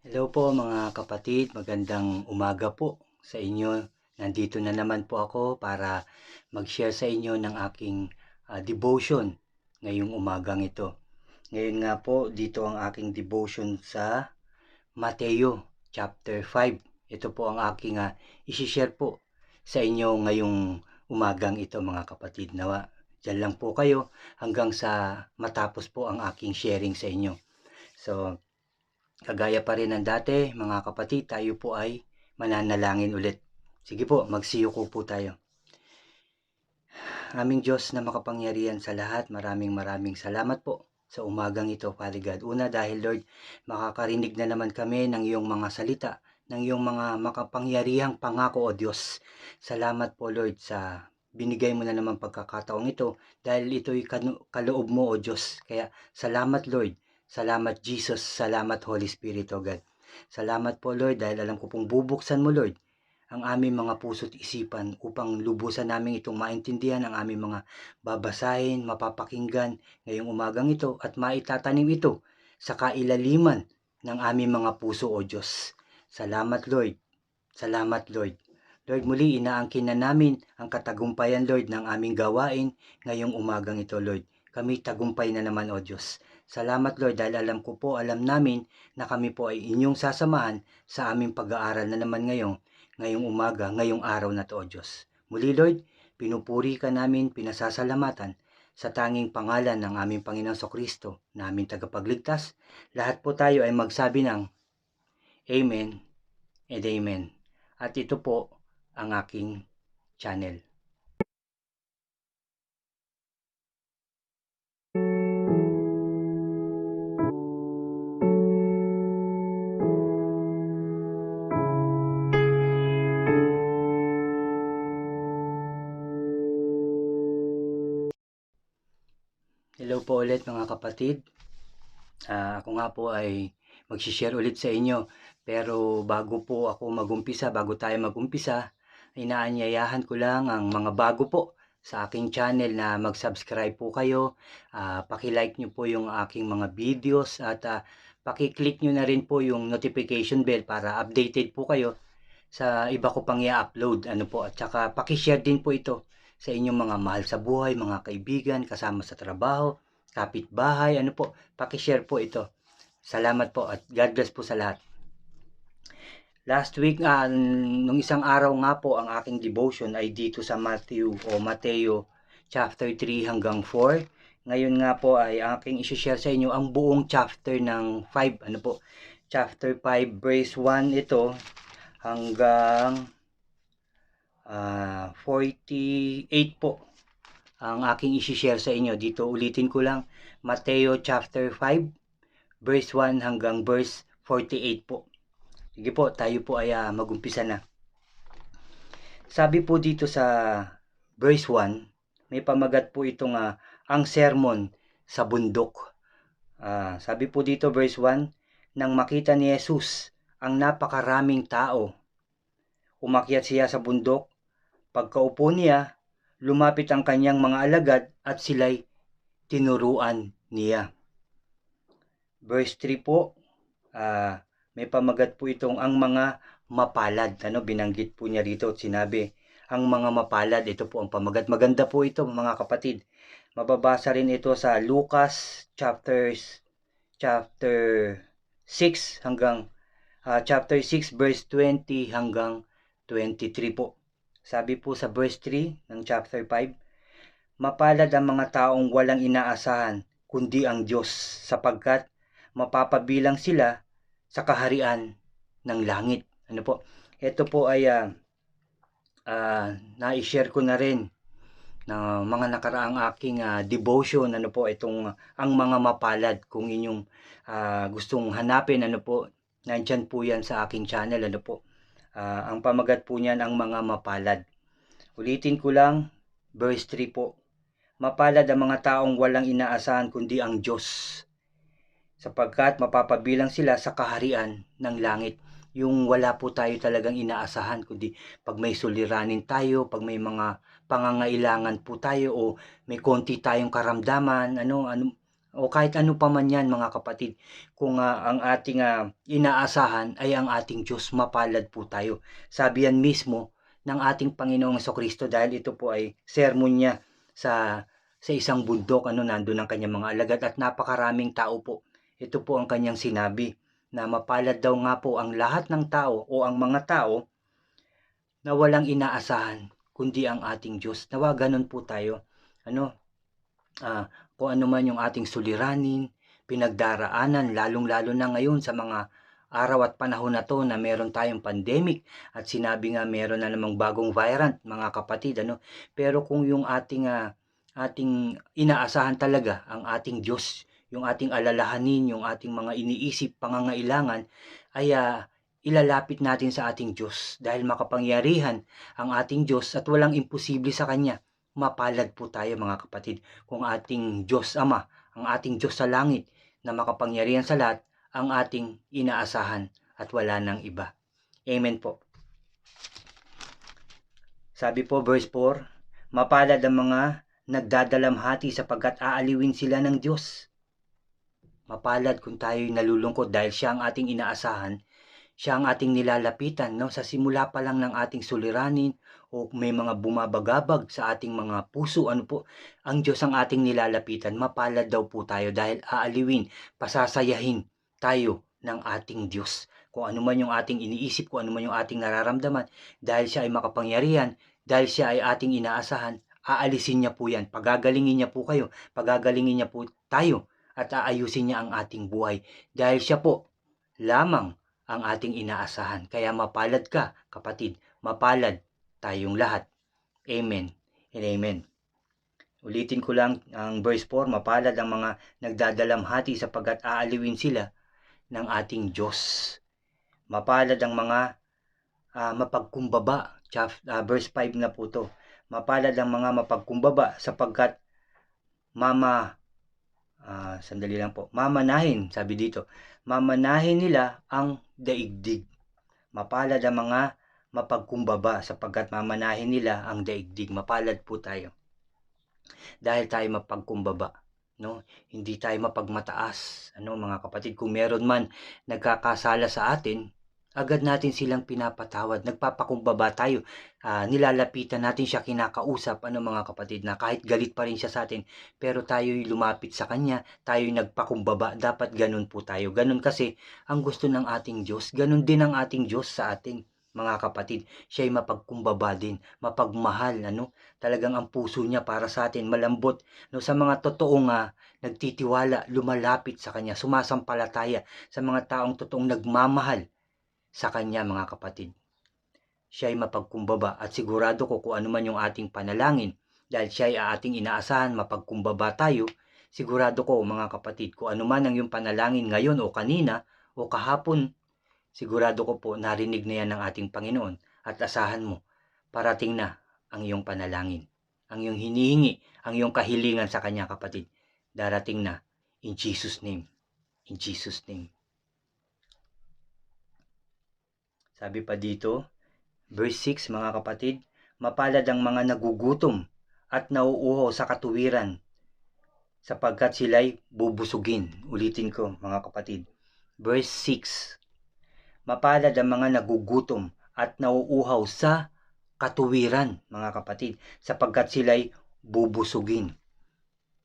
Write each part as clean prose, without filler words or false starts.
Hello po mga kapatid, magandang umaga po sa inyo. Nandito na naman po ako para mag-share sa inyo ng aking devotion ngayong umagang ito. Ngayon nga po, dito ang aking devotion sa Mateo chapter 5. Ito po ang aking isi-share po sa inyo ngayong umagang ito mga kapatid. Nawa, dyan lang po kayo hanggang sa matapos po ang aking sharing sa inyo. So, kagaya pa rin ng dati, mga kapatid, tayo po ay mananalangin ulit. Sige po, magsiyuko po tayo. Aming Diyos na makapangyarihan sa lahat, maraming salamat po sa umagang ito, Father God. Una dahil Lord, makakarinig na naman kami ng iyong mga salita, ng iyong mga makapangyarihang pangako o Diyos. Salamat po Lord sa binigay mo na naman pagkakataong ito dahil ito'y kaloob mo o Diyos. Kaya salamat Lord, salamat Jesus, salamat Holy Spirit o God. Salamat po Lord dahil alam ko pong bubuksan mo Lord ang aming mga puso't isipan upang lubusan namin itong maintindihan ang aming mga babasahin, mapapakinggan ngayong umagang ito at maitatanim ito sa kailaliman ng aming mga puso o Diyos. Salamat Lord. Salamat Lord. Lord, muli inaangkin na namin ang katagumpayan Lord ng aming gawain ngayong umagang ito Lord. Kami tagumpay na naman o Diyos. Salamat Lord dahil alam namin na kami po ay inyong sasamahan sa aming pag-aaral na naman ngayong umaga, ngayong araw na to o Diyos. Muli Lord, pinupuri ka namin, pinasasalamatan sa tanging pangalan ng aming Panginoong Kristo na aming tagapagligtas. Lahat po tayo ay magsabi ng Amen and Amen. At ito po ang aking channel. Hello po ulit mga kapatid. Ako nga po ay mag-share ulit sa inyo. Pero bago tayo magumpisa, inaanyayahan ko lang ang mga bago po sa aking channel na mag-subscribe po kayo. Paki-like nyo po yung aking mga videos at paki-click nyo na rin po yung notification bell para updated po kayo sa iba ko pang i-upload. At saka paki-share din po ito sa inyong mga mahal sa buhay, mga kaibigan, kasama sa trabaho, kapitbahay, paki-share po ito. Salamat po at God bless po sa lahat. Last week, nung isang araw nga po, ang aking devotion ay dito sa Mateo chapter 3 hanggang 4. Ngayon nga po ay aking isi-share sa inyo ang buong chapter ng 5. Chapter 5 verse 1 ito hanggang 48 po ang aking isi-share sa inyo. Dito ulitin ko lang, Mateo chapter 5 verse 1 hanggang verse 48 po. Sige po, tayo po ay magumpisa na. Sabi po dito sa verse 1, may pamagat po itong ang sermon sa bundok. Sabi po dito verse 1, nang makita ni Jesus ang napakaraming tao, umakyat siya sa bundok. Pagkaupo niya, lumapit ang kanyang mga alagad at sila'y tinuruan niya. Verse 3 po, may pamagat po itong ang mga mapalad. Binanggit po niya rito at sinabi, ang mga mapalad, ito po ang pamagat. Maganda po ito mga kapatid. Mababasa rin ito sa Lucas chapter 6 hanggang chapter 6 verse 20 hanggang 23 po. Sabi po sa verse 3 ng chapter 5, mapalad ang mga taong walang inaasahan kundi ang Diyos, sapagkat mapapabilang sila sa kaharian ng langit. Ito po ay na-share ko na rin na mga nakaraang aking devotion. Itong ang mga mapalad. Kung inyong gustong hanapin, nandyan po yan sa aking channel. Ang pamagat po niyan ang mga mapalad. Ulitin ko lang, verse 3 po. Mapalad ang mga taong walang inaasahan kundi ang Diyos, sapagkat mapapabilang sila sa kaharian ng langit. Yung wala po tayo talagang inaasahan, kundi pag may suliranin tayo, pag may mga pangangailangan po tayo o may konti tayong karamdaman, o kahit ano pa man yan mga kapatid, kung ang ating inaasahan ay ang ating Diyos, mapalad po tayo. Sabi yan mismo ng ating Panginoong Kristo dahil ito po ay sermon niya sa isang bundok, nandun ang kanyang mga alagad at napakaraming tao po. Ito po ang kanyang sinabi na mapalad daw nga po ang lahat ng tao o ang mga tao na walang inaasahan kundi ang ating Diyos. Nawa ganun po tayo. Kung ano man yung ating suliranin, pinagdaraanan, lalong-lalo na ngayon sa mga araw at panahon na to na meron tayong pandemic at sinabi nga meron na namang bagong variant mga kapatid, pero kung yung ating inaasahan talaga ang ating Diyos, yung ating alalahanin, yung ating mga iniisip, pangangailangan ay ilalapit natin sa ating Diyos dahil makapangyarihan ang ating Diyos at walang imposible sa Kanya. Mapalad po tayo mga kapatid kung ating Diyos Ama, ang ating Diyos sa langit na makapangyarihan sa lahat ang ating inaasahan at wala nang iba. Amen po. Sabi po verse 4, mapalad ang mga nagdadalamhati sapagkat aaliwin sila ng Diyos. Mapalad kung tayo'y nalulungkot dahil siya ang ating inaasahan, siya ang ating nilalapitan, sa simula pa lang ng ating suliranin o may mga bumabagabag sa ating mga puso, ang Diyos ang ating nilalapitan. Mapalad daw po tayo dahil aaliwin, pasasayahin tayo ng ating Diyos. Kung ano man yung ating iniisip, kung ano man yung ating nararamdaman, dahil siya ay makapangyarihan, dahil siya ay ating inaasahan, aalisin niya po yan. Pagagalingin niya po kayo, pagagalingin niya po tayo, at aayusin niya ang ating buhay. Dahil siya po lamang ang ating inaasahan. Kaya mapalad ka, kapatid. Mapalad tayong lahat. Amen and amen. Ulitin ko lang ang verse 4, mapalad ang mga nagdadalamhati sapagkat aaliwin sila ng ating Diyos. Mapalad ang mga mapagkumbaba. Verse 5 na po to. Mapalad ang mga mapagkumbaba sapagkat mamanahin, sabi dito, mamanahin nila ang daigdig. Mapalad ang mga mapagkumbaba sapagkat mamanahin nila ang daigdig. Mapalad po tayo dahil tayo mapagkumbaba, hindi tayo mapagmataas, mga kapatid. Kung meron man nagkakasala sa atin, agad natin silang pinapatawad, nagpapakumbaba tayo, nilalapitan natin siya, kinakausap, mga kapatid, na kahit galit pa rin siya sa atin, pero tayo'y lumapit sa kanya, tayo'y nagpakumbaba. Dapat ganun po tayo. Ganun kasi ang gusto ng ating Diyos. Ganun din ang ating Diyos sa ating mga kapatid. Siya'y mapagkumbaba din, mapagmahal, talagang ang puso niya para sa atin, malambot, sa mga totoong nagtitiwala, lumalapit sa kanya, sumasampalataya sa mga taong totoong nagmamahal sa kanya, mga kapatid. Siya ay mapagkumbaba at sigurado ko kung ano man yung ating panalangin, dahil siya ay ating inaasahan, mapagkumbaba tayo. Sigurado ko mga kapatid, kung ano man ang yung panalangin ngayon o kanina o kahapon, sigurado ko po narinig na yan ng ating Panginoon at asahan mo, parating na ang iyong panalangin. Ang iyong hinihingi, ang iyong kahilingan sa kanya, kapatid, darating na in Jesus' name. In Jesus' name. Sabi pa dito, verse 6 mga kapatid, mapalad ang mga nagugutom at nauuhaw sa katuwiran sapagkat sila'y bubusugin. Ulitin ko mga kapatid, verse 6, mapalad ang mga nagugutom at nauuhaw sa katuwiran, mga kapatid, sapagkat sila'y bubusugin.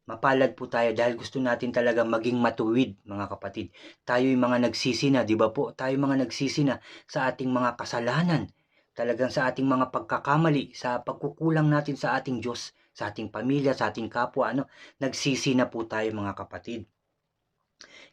Mapalad po tayo dahil gusto natin talaga maging matuwid, mga kapatid. Tayo'y mga nagsisina, di ba po? Tayo mga nagsisina sa ating mga kasalanan, talagang sa ating mga pagkakamali, sa pagkukulang natin sa ating Diyos, sa ating pamilya, sa ating kapwa, nagsisina po tayo, mga kapatid.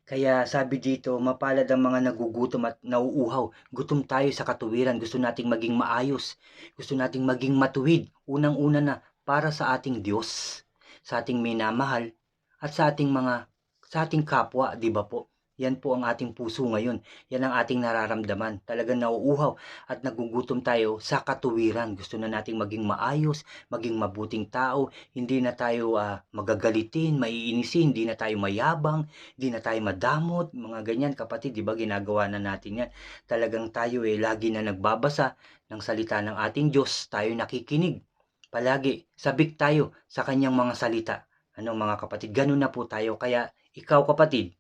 Kaya sabi dito, mapalad ang mga nagugutom at nauuhaw. Gutom tayo sa katuwiran, gusto nating maging maayos, gusto nating maging matuwid, unang-una na para sa ating Diyos, sa ating minamahal, at sa ating kapwa, di ba po? Yan po ang ating puso ngayon. Yan ang ating nararamdaman. Talagang nauuhaw at nagugutom tayo sa katuwiran. Gusto na nating maging maayos, maging mabuting tao. Hindi na tayo magagalitin, maiinisin, hindi na tayo mayabang, hindi na tayo madamot, mga ganyan, kapatid. Di ba ginagawa na natin yan? Talagang tayo lagi na nagbabasa ng salita ng ating Diyos. Tayo nakikinig. Palagi, sabik tayo sa kanyang mga salita. Mga kapatid, ganun na po tayo. Kaya ikaw kapatid,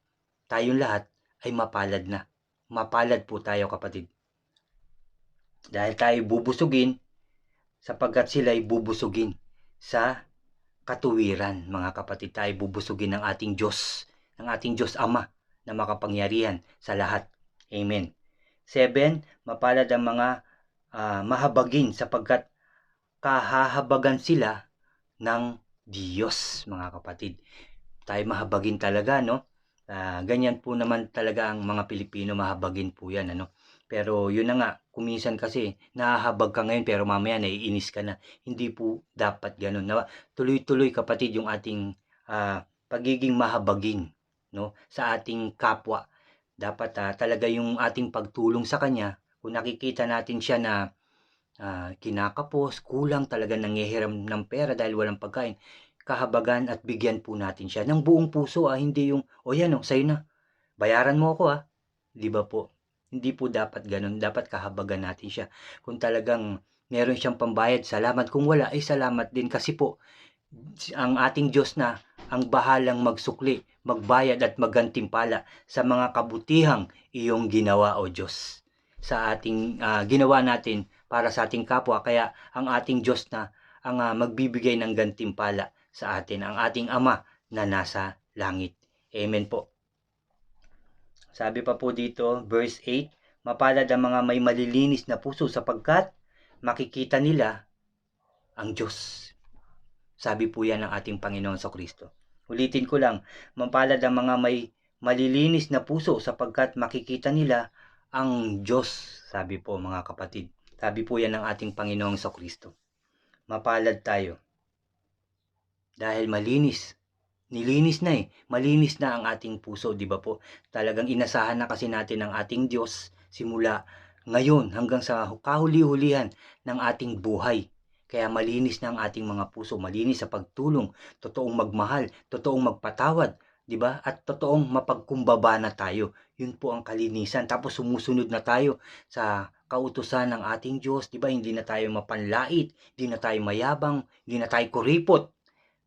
tayong lahat ay mapalad na. Mapalad po tayo kapatid. Dahil tayo bubusugin sapagkat sila ay bubusugin sa katuwiran, mga kapatid. Tayo bubusugin ng ating Diyos Ama na makapangyarihan sa lahat. Amen. 7, mapalad ang mga mahabagin sapagkat kahahabagan sila ng Diyos, mga kapatid. Tayo mahabagin talaga, no? Ganyan po naman talaga ang mga Pilipino, mahabagin po yan, ano? Pero yun na nga, kuminsan kasi nahahabag ka ngayon pero mamaya naiinis ka na. Hindi po dapat ganun. Tuloy-tuloy kapatid yung ating pagiging mahabagin, no? Sa ating kapwa. Dapat talaga yung ating pagtulong sa kanya, kung nakikita natin siya na kinakapos, kulang talaga, nanghihiram ng pera dahil walang pagkain, kahabagan at bigyan po natin siya ng buong puso, hindi yung, yan sa'yo na, bayaran mo ako 'di ba po? Hindi po dapat ganun, dapat kahabagan natin siya. Kung talagang meron siyang pambayad, salamat. Kung wala, ay salamat din kasi po, ang ating Diyos na ang bahalang magsukli, magbayad at maggantimpala sa mga kabutihang iyong ginawa, O Diyos, sa ating ginawa natin para sa ating kapwa. Kaya ang ating Diyos na ang magbibigay ng gantimpala sa atin, ang ating Ama na nasa langit. Amen po. Sabi pa po dito, verse 8, mapalad ang mga may malilinis na puso sapagkat makikita nila ang Diyos. Sabi po yan ng ating Panginoon Kristo. Ulitin ko lang, mapalad ang mga may malilinis na puso sapagkat makikita nila ang Diyos. Sabi po mga kapatid. Sabi po yan ng ating Panginoong Kristo. Mapalad tayo. Dahil malinis. Nilinis na malinis na ang ating puso, di ba po? Talagang inasahan na kasi natin ang ating Diyos simula ngayon hanggang sa kahuli-hulihan ng ating buhay. Kaya malinis na ang ating mga puso, malinis sa pagtulong, totoong magmahal, totoong magpatawad, di ba? At totoong mapagkumbaba na tayo. Yun po ang kalinisan. Tapos sumusunod na tayo sa kautusan ng ating Diyos, di ba? Hindi na tayo mapanlait, hindi na tayo mayabang, hindi na tayo kuripot.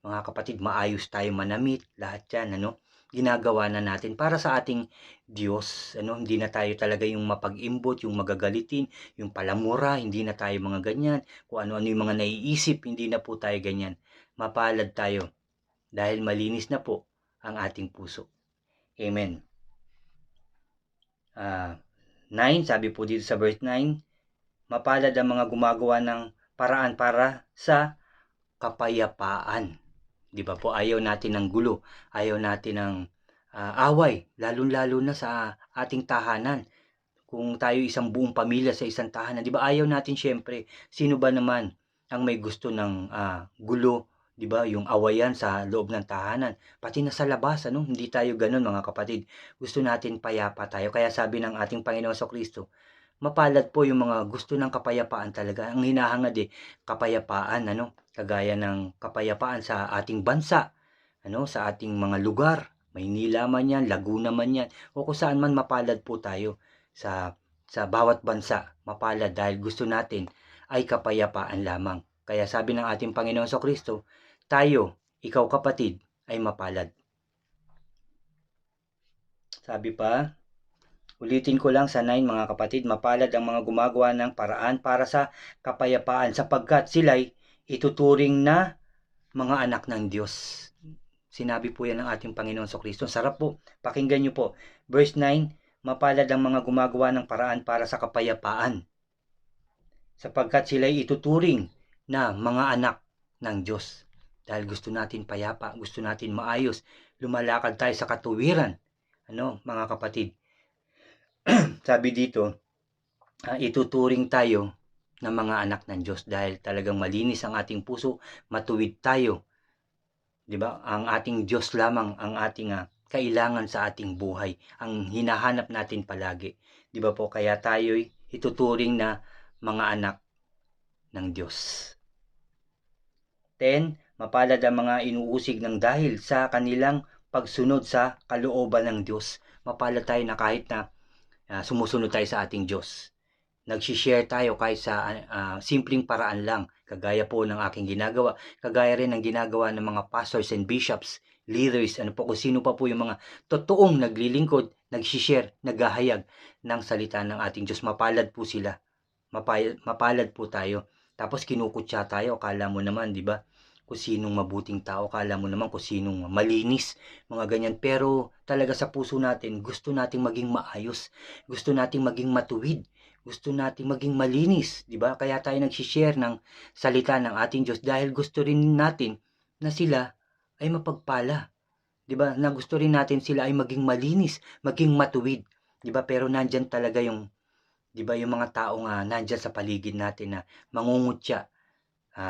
Mga kapatid, maayos tayo manamit, lahat yan, ginagawa na natin para sa ating Diyos, hindi na tayo talaga yung mapag-imbot, yung magagalitin, yung palamura, hindi na tayo mga ganyan, kung ano-ano yung mga naiisip, hindi na po tayo ganyan. Mapalad tayo dahil malinis na po ang ating puso. Amen. 9, sabi po dito sa verse 9, mapalad ang mga gumagawa ng paraan para sa kapayapaan. Di ba po, ayaw natin ng gulo, ayaw natin ng away, lalong-lalo na sa ating tahanan. Kung tayo isang buong pamilya sa isang tahanan, di ba, ayaw natin syempre. Sino ba naman ang may gusto ng gulo, di ba, yung awayan sa loob ng tahanan, pati na sa labas, hindi tayo ganun mga kapatid. Gusto natin payapa tayo. Kaya sabi ng ating Panginoon Kristo, mapalad po yung mga gusto ng kapayapaan talaga. Ang hinahangad kapayapaan, kagaya ng kapayapaan sa ating bansa, sa ating mga lugar, Maynila man yan, Laguna man yan, o kung saan man, mapalad po tayo sa bawat bansa, mapalad dahil gusto natin ay kapayapaan lamang. Kaya sabi ng ating Panginoon Kristo, tayo, ikaw kapatid, ay mapalad. Sabi pa, ulitin ko lang sa 9 mga kapatid, mapalad ang mga gumagawa ng paraan para sa kapayapaan sapagkat sila'y ituturing na mga anak ng Diyos. Sinabi po yan ng ating Panginoon Kristo. Sarap po, pakinggan nyo po. Verse 9, mapalad ang mga gumagawa ng paraan para sa kapayapaan sapagkat sila'y ituturing na mga anak ng Diyos. Dahil gusto natin payapa, gusto natin maayos, lumalakad tayo sa katuwiran. Mga kapatid, sabi dito, ituturing tayo na mga anak ng Diyos dahil talagang malinis ang ating puso, matuwid tayo. 'Di ba? Ang ating Diyos lamang ang ating kailangan sa ating buhay, ang hinahanap natin palagi. 'Di ba po? Kaya tayo'y ituturing na mga anak ng Diyos. 10, mapalad ang mga inuusig ng dahil sa kanilang pagsunod sa kalooban ng Diyos. Mapalad tayo na kahit na sumusunod tayo sa ating Diyos. Nag-share tayo kahit sa simpleng paraan lang, kagaya po ng aking ginagawa, kagaya rin ng ginagawa ng mga pastors and bishops, leaders, kung sino pa po yung mga totoong naglilingkod, nagsishare, naghahayag ng salita ng ating Diyos. Mapalad po sila. Mapalad po tayo. Tapos kinukutya tayo, akala mo naman, di ba? Kung sinong mabuting tao, akala mo naman kung sinong malinis, mga ganyan. Pero talaga sa puso natin, gusto nating maging maayos, gusto nating maging matuwid, gusto nating maging malinis, di ba? Kaya tayo nagsishare ng salita ng ating Diyos dahil gusto rin natin na sila ay mapagpala, di ba? Na gusto rin natin sila ay maging malinis, maging matuwid, di ba? Pero nandyan talaga yung, di ba, yung mga taong nandyan sa paligid natin na mangungutya,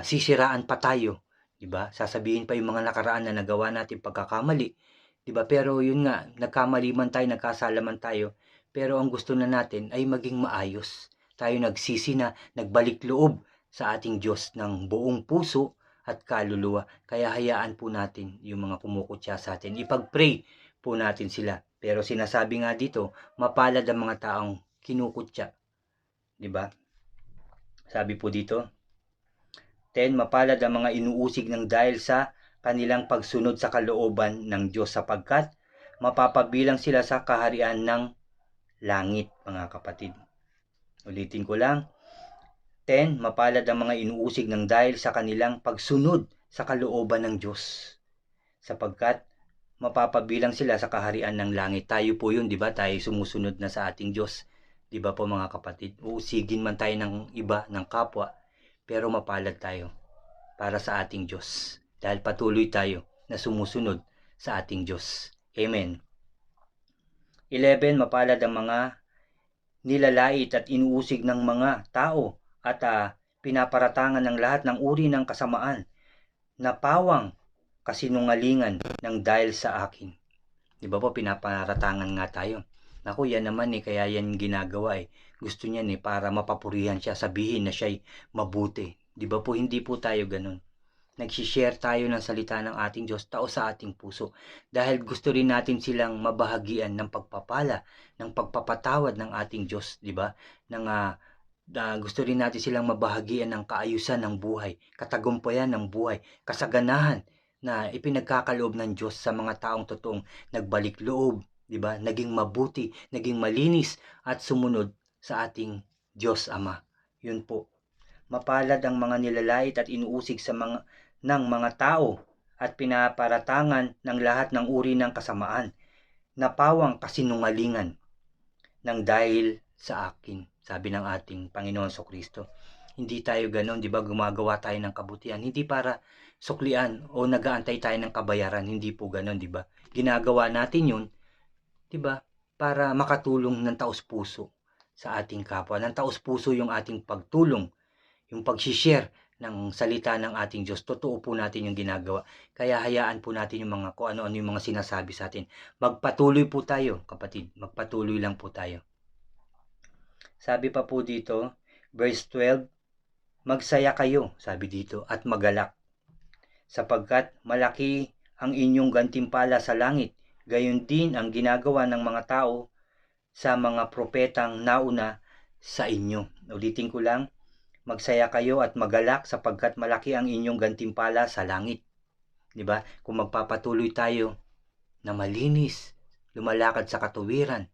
sisiraan pa tayo, di ba? Sasabihin pa yung mga nakaraan na nagawa natin pagkakamali, di ba? Pero yun nga, nagkamali man tayo, nagkasala man tayo, pero ang gusto na natin ay maging maayos. Tayo nagsisi na, nagbalik loob sa ating Diyos ng buong puso at kaluluwa. Kaya hayaan po natin yung mga kumukutya sa atin. Ipag-pray po natin sila. Pero sinasabi nga dito, mapalad ang mga taong kinukutya. Di ba? Sabi po dito, 10, mapalad ang mga inuusig ng dahil sa kanilang pagsunod sa kalooban ng Diyos sapagkat mapapabilang sila sa kaharian ng langit, mga kapatid. Ulitin ko lang. 10, mapalad ang mga inuusig ng dahil sa kanilang pagsunod sa kalooban ng Diyos sapagkat mapapabilang sila sa kaharian ng langit. Tayo po yun, di ba? Tayo sumusunod na sa ating Diyos. Di ba po mga kapatid? Uusigin man tayo ng iba, ng kapwa, pero mapalad tayo para sa ating Diyos. Dahil patuloy tayo na sumusunod sa ating Diyos. Amen. 11, mapalad ang mga nilalait at inuusig ng mga tao at pinaparatangan ng lahat ng uri ng kasamaan na pawang kasinungalingan ng dahil sa akin. Di ba po, pinaparatangan nga tayo. Naku, yan naman kaya yan ginagawa Gusto niya para mapapurihan siya, sabihin na siya'y mabuti. Di ba po, hindi po tayo ganun. Nagsishare tayo ng salita ng ating Diyos, tao sa ating puso. Dahil gusto rin natin silang mabahagian ng pagpapala, ng pagpapatawad ng ating Diyos, di ba? Gusto rin natin silang mabahagian ng kaayusan ng buhay, katagumpayan ng buhay, kasaganahan na ipinagkakaloob ng Diyos sa mga taong totoong nagbalik loob, di ba? Naging mabuti, naging malinis at sumunod sa ating Diyos Ama. Yun po. Mapalad ang mga nilalait at inuusig ng mga tao at pinaparatangan ng lahat ng uri ng kasamaan na pawang kasinungalingan ng dahil sa akin, sabi ng ating Panginoon Kristo. Hindi tayo ganoon, di ba? Gumagawa tayo ng kabutihan, hindi para suklian o nag-aantay tayo ng kabayaran, hindi po ganoon, di ba? Ginagawa natin yun, di ba? Para makatulong ng taos-puso sa ating kapwa. Ng taos-puso yung ating pagtulong, yung pag-share ng salita ng ating Diyos. Totoo po natin yung ginagawa. Kaya hayaan po natin yung mga kung ano-ano yung mga sinasabi sa atin. Magpatuloy po tayo, kapatid. Magpatuloy lang po tayo. Sabi pa po dito, verse 12, magsaya kayo, sabi dito, at magalak, sapagkat malaki ang inyong gantimpala sa langit. Gayon din ang ginagawa ng mga tao sa mga propetang nauna sa inyo. Ulitin ko lang, magsaya kayo at magalak sapagkat malaki ang inyong gantimpala sa langit. 'Di ba? Kung magpapatuloy tayo na malinis, lumalakad sa katuwiran,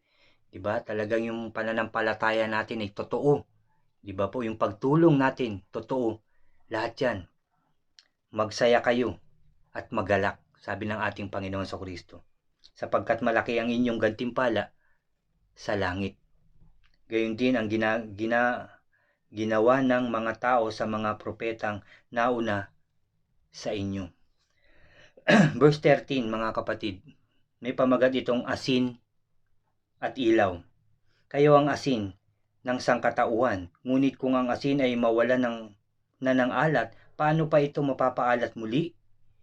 'di ba? Talagang yung pananampalataya natin ay totoo. 'Di ba po, yung pagtulong natin totoo. Lahat 'yan. Magsaya kayo at magalak, sabi ng ating Panginoon Kristo. Sapagkat malaki ang inyong gantimpala sa langit. Gayon din ang ginawa ng mga tao sa mga propetang nauna sa inyo. Verse 13, mga kapatid, may pamagat itong asin at ilaw. Kayo ang asin ng sangkatauhan, ngunit kung ang asin ay mawala ng alat, paano pa ito mapapaalat muli?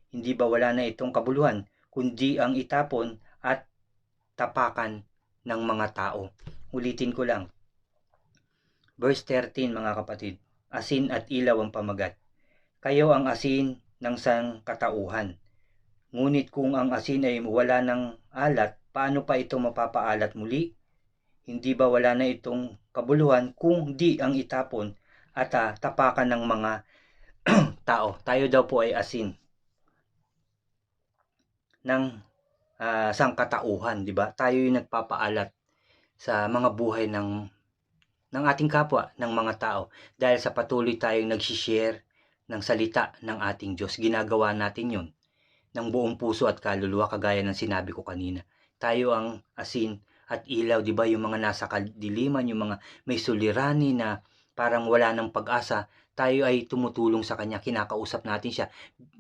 Hindi ba wala na itong kabuluhan, kundi ang itapon at tapakan ng mga tao? Ulitin ko lang. Verse 13, mga kapatid, asin at ilaw ang pamagat. Kayo ang asin ng sangkatauhan. Ngunit kung ang asin ay wala ng alat, paano pa ito mapapaalat muli? Hindi ba wala na itong kabuluhan kung di ang itapon at tapakan ng mga tao? Tayo daw po ay asin ng sangkatauhan, di ba? Tayo yung nagpapaalat sa mga buhay ng ating kapwa, ng mga tao. Dahil sa patuloy tayong nagsishare ng salita ng ating Diyos, ginagawa natin yun ng buong puso at kaluluwa, kagaya ng sinabi ko kanina. Tayo ang asin at ilaw, di ba? Yung mga nasa kadiliman, yung mga may suliranin na parang wala ng pag-asa, tayo ay tumutulong sa Kanya, kinakausap natin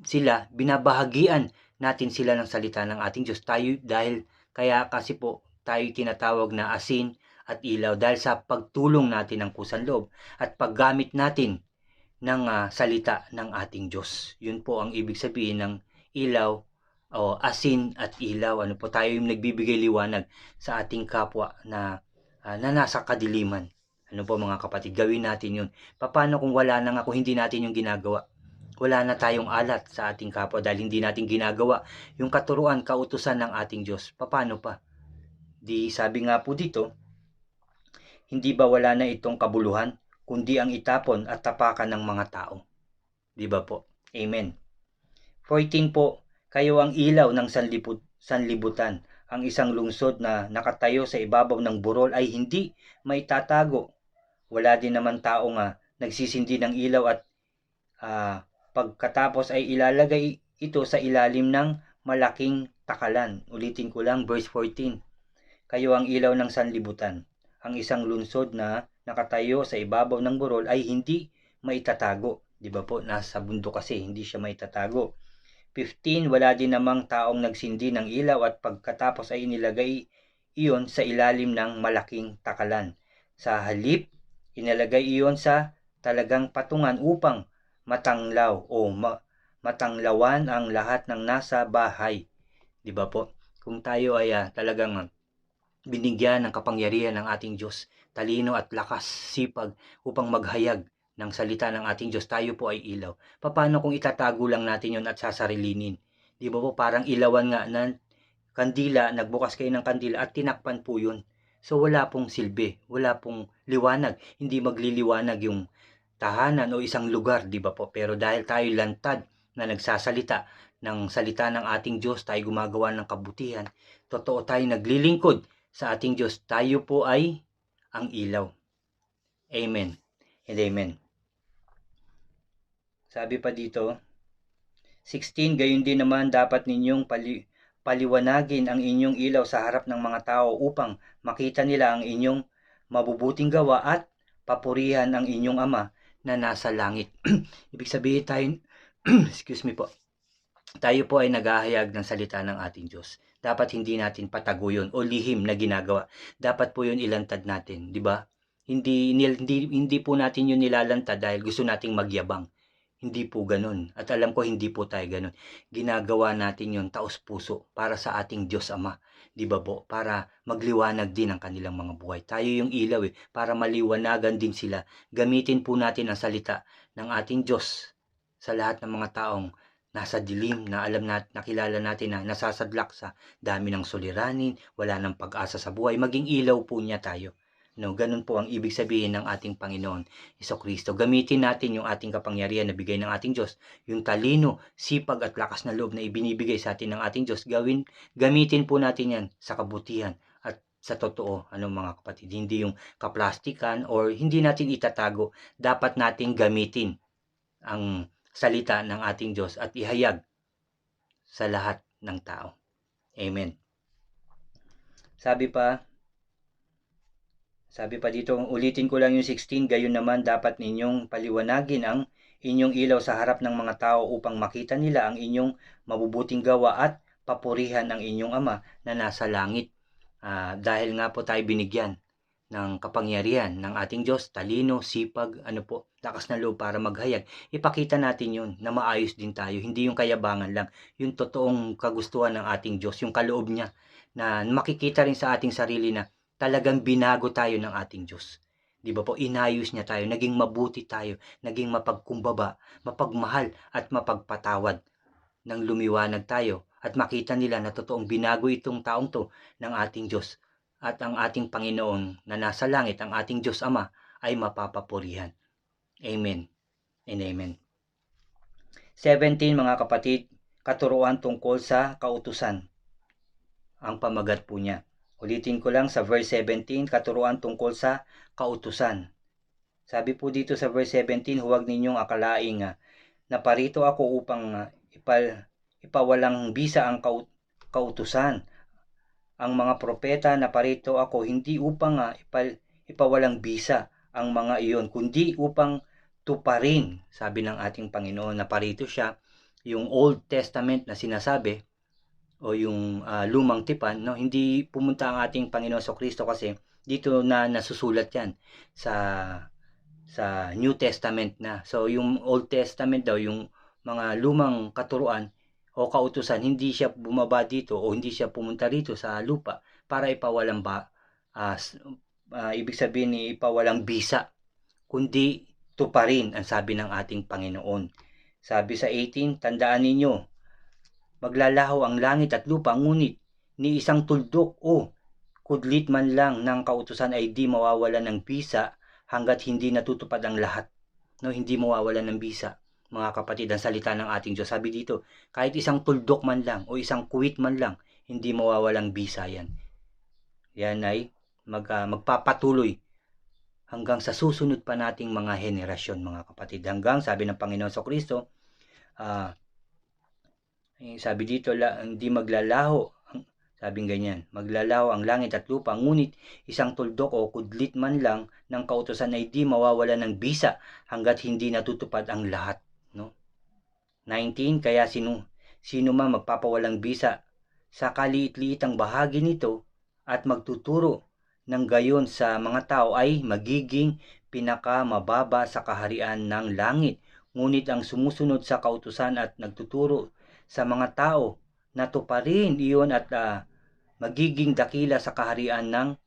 sila, binabahagian natin sila ng salita ng ating Diyos. Tayo, dahil kaya kasi po tayo tinatawag na asin at ilaw, dahil sa pagtulong natin ng kusang loob at paggamit natin ng salita ng ating Diyos. Yun po ang ibig sabihin ng ilaw o asin at ilaw. Ano po, tayo yung nagbibigay liwanag sa ating kapwa na nasa kadiliman. Ano po mga kapatid, gawin natin yun. Paano kung wala na nga, kung hindi natin yung ginagawa? Wala na tayong alat sa ating kapwa dahil hindi natin ginagawa yung katuruan, kautusan ng ating Diyos. Paano pa? Di sabi nga po dito, hindi ba wala na itong kabuluhan, kundi ang itapon at tapakan ng mga tao? Di ba po? Amen. 14 po, kayo ang ilaw ng sanlibutan. Ang isang lungsod na nakatayo sa ibabaw ng burol ay hindi may tatago. Wala din naman tao nga nagsisindi ng ilaw at pagkatapos ay ilalagay ito sa ilalim ng malaking takalan. Ulitin ko lang, verse 14. Kayo ang ilaw ng sanlibutan. Ang isang lungsod na nakatayo sa ibabaw ng burol ay hindi maitatago. Di ba po? Nasa bundok kasi, hindi siya maitatago. 15, wala din namang taong nagsindi ng ilaw at pagkatapos ay inilagay iyon sa ilalim ng malaking takalan. Sa halip, inilagay iyon sa talagang patungan upang matanglaw o matanglawan ang lahat ng nasa bahay. Di ba po? Kung tayo ay talagang binigyan ng kapangyarihan ng ating Diyos, talino at lakas, sipag upang maghayag ng salita ng ating Diyos, tayo po ay ilaw. Paano kung itatago lang natin yon at sasarilinin? Di ba po, parang ilawan nga ng kandila, nagbukas kayo ng kandila at tinakpan po yun. So wala pong silbi, wala pong liwanag, hindi magliliwanag yung tahanan o isang lugar, di ba po? Pero dahil tayo lantad na nagsasalita ng salita ng ating Diyos, tayo gumagawa ng kabutihan, totoo tayo naglilingkod sa ating Diyos, tayo po ay ang ilaw. Amen and amen. Sabi pa dito, 16, gayon din naman dapat ninyong paliwanagin ang inyong ilaw sa harap ng mga tao upang makita nila ang inyong mabubuting gawa at papurihan ang inyong Ama na nasa langit. Ibig sabihin tayo, excuse me po, tayo po ay naghahayag ng salita ng ating Diyos. Dapat hindi natin patago yun o lihim na ginagawa. Dapat po yun ilantad natin, di ba? Hindi po natin yun nilalantad dahil gusto nating magyabang. Hindi po ganun. At alam ko hindi po tayo ganun. Ginagawa natin yun taos puso para sa ating Diyos Ama. Di ba po? Para magliwanag din ang kanilang mga buhay. Tayo yung ilaw para maliwanagan din sila. Gamitin po natin ang salita ng ating Diyos sa lahat ng mga taong nasa dilim na alam natin, nakilala natin na nasasadlak sa dami ng suliranin, wala ng pag-asa sa buhay. Maging ilaw po niya tayo. No, ganun po ang ibig sabihin ng ating Panginoon Hesukristo. Gamitin natin yung ating kapangyarihan na bigay ng ating Diyos, yung talino, sipag at lakas na loob na ibinibigay sa atin ng ating Diyos. Gamitin po natin yan sa kabutihan at sa totoo, mga kapatid. Hindi yung kaplastikan or hindi natin itatago. Dapat nating gamitin ang salita ng ating Diyos at ihayag sa lahat ng tao. Amen. Sabi pa dito, ulitin ko lang yung 16, gayon naman dapat ninyong paliwanagin ang inyong ilaw sa harap ng mga tao upang makita nila ang inyong mabubuting gawa at papurihan ang inyong Ama na nasa langit. Dahil nga po tayo binigyan ng kapangyarihan ng ating Diyos, talino, sipag, lakas na loob para maghayag. Ipakita natin yun na maayos din tayo, hindi yung kayabangan lang, yung totoong kagustuhan ng ating Diyos, yung kaloob niya, na makikita rin sa ating sarili na talagang binago tayo ng ating Diyos. Di ba po, inayos niya tayo, naging mabuti tayo, naging mapagkumbaba, mapagmahal at mapagpatawad. Nang lumiwanag tayo at makita nila na totoong binago itong taong to ng ating Diyos at ang ating Panginoon na nasa langit, ang ating Diyos Ama, ay mapapapurihan. Amen and amen. 17, mga kapatid, katuruan tungkol sa kautusan. Ang pamagat po niya. Ulitin ko lang sa verse 17, katuruan tungkol sa kautusan. Sabi po dito sa verse 17, huwag ninyong akalaing naparito ako upang ipawalang bisa ang kautusan. Ang mga propeta, naparito ako hindi upang ipawalang bisa ang mga iyon, kundi upang tuparin. Sabi ng ating Panginoon, naparito siya. Yung Old Testament na sinasabi, o yung lumang tipan, no, hindi pumunta ang ating Panginoon Kristo kasi dito na nasusulat yan sa New Testament na. So yung Old Testament daw, yung mga lumang katuruan o kautusan, hindi siya bumaba dito o hindi siya pumunta rito sa lupa para ipawalang ibig sabihin ni ipawalang bisa, kundi tuparin ang sabi ng ating Panginoon. Sabi sa 18, tandaan ninyo, maglalaho ang langit at lupa, ngunit ni isang tuldok o kudlit man lang ng kautusan ay di mawawalan ng bisa hanggat hindi natutupad ang lahat. No, hindi mawawalan ng bisa. Mga kapatid, ang salita ng ating Diyos. Sabi dito, kahit isang tuldok man lang o isang kuwit man lang, hindi mawawalang bisa yan. Yan ay magpapatuloy hanggang sa susunod pa nating mga henerasyon, mga kapatid. Hanggang, sabi ng Panginoon Kristo, sabi dito, hindi maglalaho, sabing ganyan, maglalaho ang langit at lupa, ngunit isang tuldok o kudlit man lang ng kautusan ay di mawawala ng bisa hanggat hindi natutupad ang lahat. No? 19, kaya sino man magpapawalang bisa sa kaliit-liitang bahagi nito at magtuturo ng gayon sa mga tao ay magiging pinakamababa sa kaharian ng langit. Ngunit ang sumusunod sa kautusan at nagtuturo sa mga tao na tuparin iyon at magiging dakila sa kaharian ng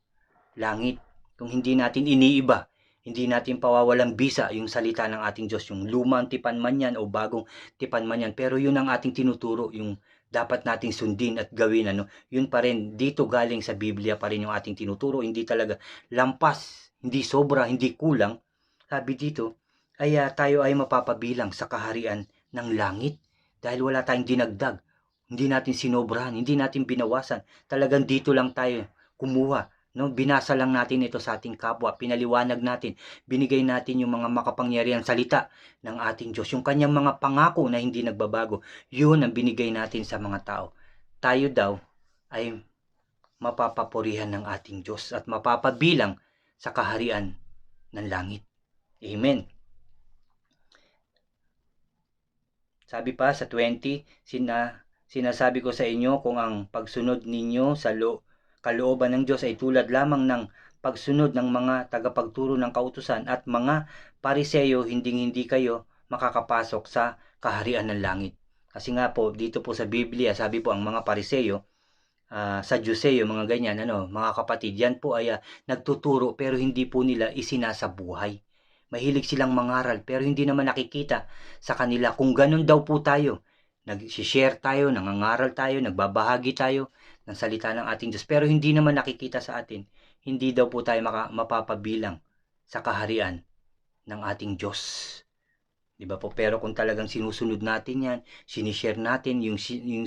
langit. Kung hindi natin iniiba, hindi natin pawawalang bisa yung salita ng ating Diyos, yung lumang tipan man yan o bagong tipan man yan, pero yun ang ating tinuturo, yung dapat nating sundin at gawin. Yun pa rin, dito galing sa Biblia pa rin yung ating tinuturo, hindi talaga lampas, hindi sobra, hindi kulang. Sabi dito, ay tayo ay mapapabilang sa kaharian ng langit dahil wala tayong dinagdag, hindi natin sinobrahan, hindi natin binawasan. Talagang dito lang tayo kumuha. No, binasa lang natin ito sa ating kapwa, pinaliwanag natin, binigay natin yung mga makapangyarihang salita ng ating Diyos, yung kanyang mga pangako na hindi nagbabago. Yun ang binigay natin sa mga tao. Tayo daw ay mapapapurihan ng ating Diyos at mapapabilang sa kaharian ng langit. Amen. Sabi pa sa 20, sinasabi ko sa inyo kung ang pagsunod ninyo sa kalooban ng Diyos ay tulad lamang ng pagsunod ng mga tagapagturo ng kautusan at mga pariseyo, hindi kayo makakapasok sa kaharian ng langit. Kasi nga po, dito po sa Biblia, sabi po ang mga pariseyo, sa Judeo, mga ganyan, mga kapatid, yan po ay nagtuturo pero hindi po nila isinasabuhay. Mahilig silang mangaral pero hindi naman nakikita sa kanila kung ganun daw po tayo. Nag-share tayo, nangangaral tayo, nagbabahagi tayo ng salita ng ating Diyos pero hindi naman nakikita sa atin. Hindi daw po tayo mapapabilang sa kaharian ng ating Diyos. Diba po? Pero kung talagang sinusunod natin yan, sinishare natin yung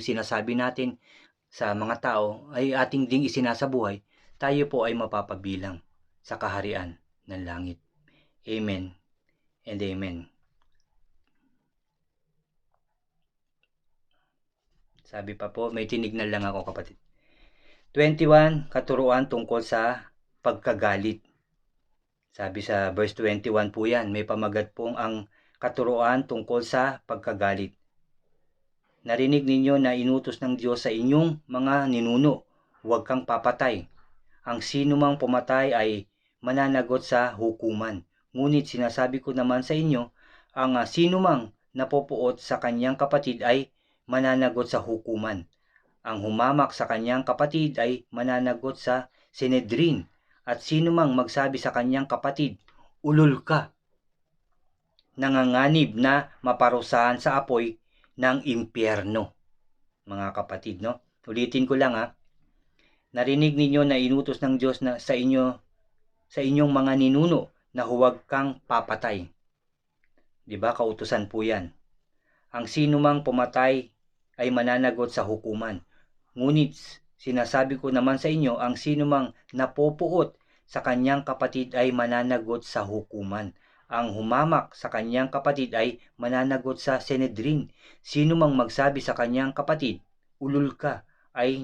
sinasabi natin sa mga tao ay ating ding isinasabuhay, tayo po ay mapapabilang sa kaharian ng langit. Amen and amen. Sabi pa po, may tinignan lang ako kapatid. 21, katuruan tungkol sa pagkagalit. Sabi sa verse 21 po yan, may pamagat pong ang katuruan tungkol sa pagkagalit. Narinig ninyo na inutos ng Diyos sa inyong mga ninuno, huwag kang papatay. Ang sino mang pumatay ay mananagot sa hukuman. Ngunit sinasabi ko naman sa inyo, ang sino mang napopuot sa kanyang kapatid ay mananagot sa hukuman. Ang humamak sa kanyang kapatid ay mananagot sa Sinedrin. At sino mang magsabi sa kanyang kapatid, ulol ka, nanganganib na maparusahan sa apoy ng impyerno. Mga kapatid, no? Ulitin ko lang Narinig ninyo na inutos ng Diyos na sa inyong mga ninuno na huwag kang papatay. 'Di ba? Kautusan po 'yan. Ang sino mang pumatay ay mananagot sa hukuman. Ngunit sinasabi ko naman sa inyo, ang sinumang napopuot sa kanyang kapatid ay mananagot sa hukuman. Ang humamak sa kanyang kapatid ay mananagot sa Sanhedrin. Sino mang magsabi sa kanyang kapatid, ulul ka, ay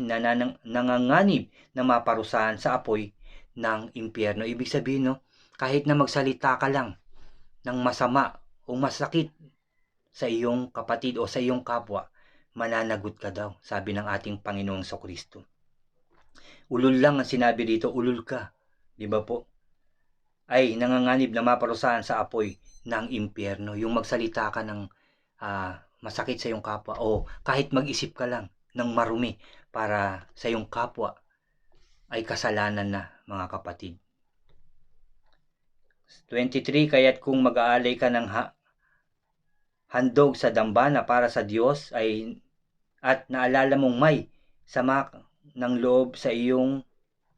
nanganganib na maparusahan sa apoy ng impyerno. Ibig sabihin, no, kahit na magsalita ka lang ng masama o masakit sa iyong kapatid o sa iyong kapwa, mananagot ka daw, sabi ng ating Panginoong Kristo. Ulul lang ang sinabi dito, ulul ka, di ba po? Ay nanganganib na maparusahan sa apoy ng impyerno. Yung magsalita ka ng masakit sa iyong kapwa o kahit mag-isip ka lang ng marumi para sa iyong kapwa ay kasalanan na, mga kapatid. 23, kaya't kung mag-aalay ka ng handog sa dambana para sa Diyos at naalala mong may sama ng loob sa iyong